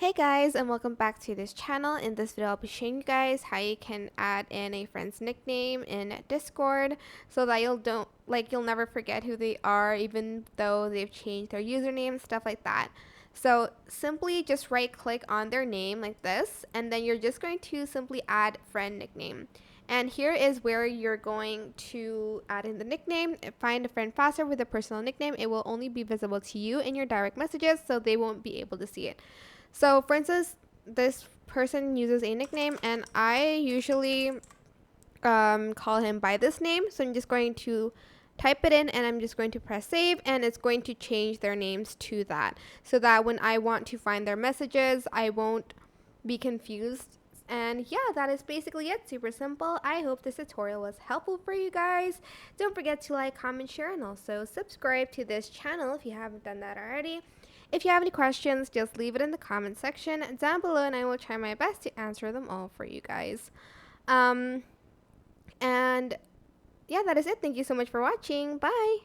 Hey guys, and welcome back to this channel. In this video I'll be showing you guys how you can add in a friend's nickname in Discord so that you'll never forget who they are even though they've changed their username, stuff like that. So simply just right click on their name like this, and then you're just going to simply add friend nickname. And here is where you're going to add in the nickname. Find a friend faster with a personal nickname. It will only be visible to you in your direct messages, so they won't be able to see it. So for instance, this person uses a nickname and I usually call him by this name. So I'm just going to type it in and I'm just going to press save, and it's going to change their names to that so that when I want to find their messages, I won't be confused. And yeah, that is basically it. Super simple. I hope this tutorial was helpful for you guys. Don't forget to like, comment, share, and also subscribe to this channel if you haven't done that already. If you have any questions, just leave it in the comment section down below and I will try my best to answer them all for you guys. And yeah, that is it. Thank you so much for watching. Bye.